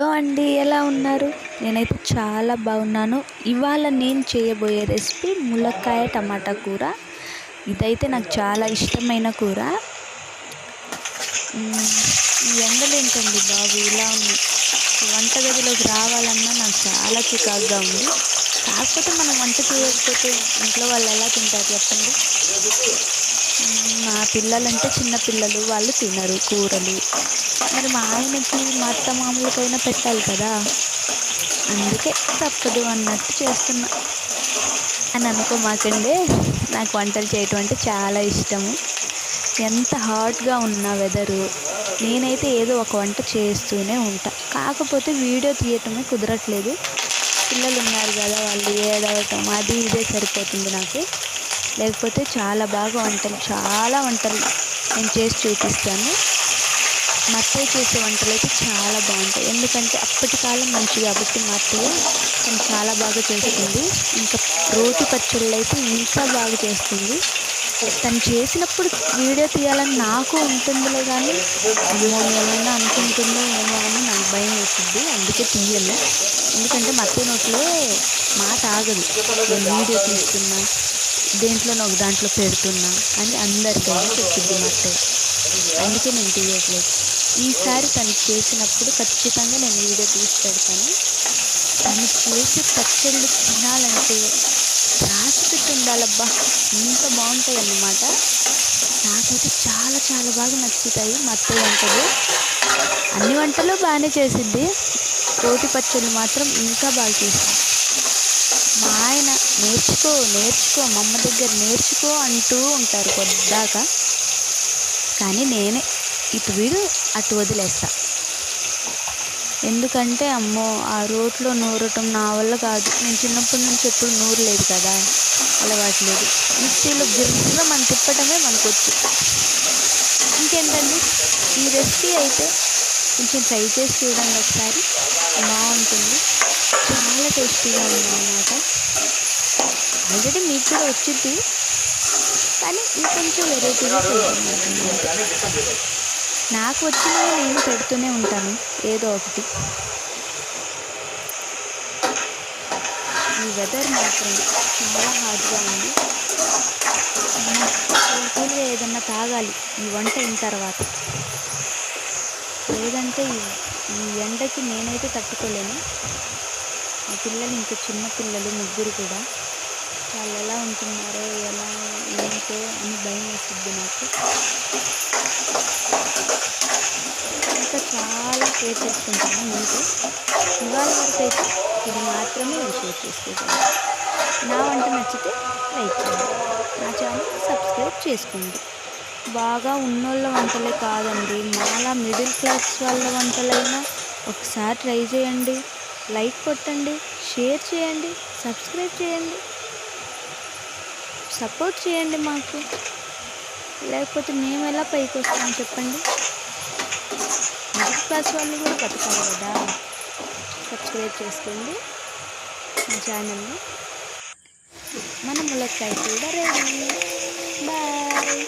Hello అండి, ఎలా ఉన్నారు? నేనైతే చాలా బాగున్నాను. ఇవాళ నేను చేయబోయే రెసిపీ ములక్కాయ టమాటా కూర. ఇదైతే నాకు చాలా ఇష్టమైన కూర. ఈ ఎండలేంటండి బాబు ఇలా ఉన్నాయి. వంటగదిలోకి రావాలన్నా నాకు చాలా చికాకుగా ఉంది. కాకపోతే మనం వంట చేయకపోతే ఇంట్లో వాళ్ళు ఎలా తింటారు చెప్పండి? మా పిల్లలంటే చిన్న పిల్లలు, వాళ్ళు తినరు కూరలు. మరి మా ఆయనకి, మా అత్త మామూలకైనా పెట్టాలి కదా, అందుకే తప్పదు అన్నట్టు చేస్తున్నా అని అనుకోమాకండి. నాకు వంటలు చేయటం అంటే చాలా ఇష్టము. ఎంత హాట్గా ఉన్న వెదరు, నేనైతే ఏదో ఒక వంట చేస్తూనే ఉంటా. కాకపోతే వీడియో తీయటమే కుదరట్లేదు. పిల్లలు ఉన్నారు కదా, వాళ్ళు ఏడవటం అది ఇదే సరిపోతుంది నాకు. లేకపోతే చాలా బాగా చాలా వంటలు నేను చేసి చూపిస్తాను. మా అత్తయ్య చేసే వంటలు అయితే చాలా బాగుంటాయి. ఎందుకంటే అప్పటి కాలం మంచి కాబట్టి మా అత్తయ్య తను చాలా బాగా చేస్తుంది. ఇంకా రోటి పచ్చళ్ళు అయితే ఇంకా బాగా చేస్తుంది. తను చేసినప్పుడు వీడియో తీయాలని నాకు ఉంటుందిలే, కానీ అమ్మో ఏమైనా అనుకుంటుందో ఏమో అని నాకు భయం వేసింది. అందుకే తీయను. ఎందుకంటే మా అత్తయ్య నోట్లో మాట ఆగదు. నేను వీడియో తీస్తున్నా, దేంట్లోనో ఒక దాంట్లో పెడుతున్నా అని అందరికైనా చెప్పింది మా అత్తయ్య. అందుకే నేను తీయట్లేదు. ఈసారి తను చేసినప్పుడు ఖచ్చితంగా నేను వీడియో తీసి పెడతాను. తను చేసే పచ్చళ్ళు తినాలంటే రాసి పెట్టి ఉండాలబ్బా, ఇంత బాగుంటాయి అన్నమాట. నాకైతే చాలా చాలా బాగా నచ్చుతాయి మా అత్తయ్య వంటలు. అన్ని వంటలు బాగానే చేసిద్ది, రోటి పచ్చళ్ళు మాత్రం ఇంకా బాగా చేసింది. మా ఆయన నేర్చుకో నేర్చుకో, మా అమ్మ దగ్గర నేర్చుకో అంటూ ఉంటారు పొద్దాక. కానీ నేనే ఇటు వీడు అటు వదిలేస్తా. ఎందుకంటే అమ్మో ఆ రోట్లో నూరటం నా వల్ల కాదు. నేను చిన్నప్పటి నుంచి ఎప్పుడు నూరలేదు కదా, అలవాట్లేదు. మిక్సీలో గిర్ర మనం తిప్పటమే మనకొచ్చు. ఇంకేంటండి, ఈ రెసిపీ అయితే కొంచెం ట్రై చేసి చూడండి ఒకసారి, బాగుంటుంది. చాలా టేస్టీగా ఉందన్నమాట. ఆల్రెడీ మీకు కూడా వచ్చింది, కానీ ఇంకొంచెం వెరైటీగా చేద్దాం. నాకు వచ్చినవి నేను పెడుతూనే ఉంటాను ఏదో ఒకటి. ఈ వెదర్ మాత్రం చాలా హాట్గా ఉంది. కూల్గా ఏదన్నా తాగాలి ఈ వంట అయిన తర్వాత, లేదంటే ఈ ఎండకి నేనైతే తట్టుకోలేను. మా పిల్లలు ఇంకా చిన్న పిల్లలు, ముగ్గురు కూడా. వాళ్ళు ఎలా ఉంటున్నారో ఎలా ఏంటో అని భయం వేస్తుంది నాకు. ఇంకా చాలా షేర్ చేసుకుంటాను మీతో. ఇవాళ వరకు అయితే ఇది మాత్రమే నేను షేర్ చేసుకుంటాను. నా వంట నచ్చితే లైక్ చేయండి, నా ఛానల్ సబ్స్క్రైబ్ చేసుకోండి. బాగా ఉన్నోళ్ళ వంటలే కాదండి, మాలా మిడిల్ క్లాస్ వాళ్ళ వంటలైనా ఒకసారి ట్రై చేయండి. లైక్ కొట్టండి, షేర్ చేయండి, సబ్స్క్రైబ్ చేయండి, సపోర్ట్ చేయండి మాకు. లేకపోతే మేము ఎలా పైకి వస్తామని చెప్పండి? మిడిల్ క్లాస్ వాళ్ళు కూడా బతకాలి కదా. సబ్స్క్రైబ్ చేసుకోండి మా ఛానల్ని. మన ములక్కాయ కూడా రెడీ. బాయ్.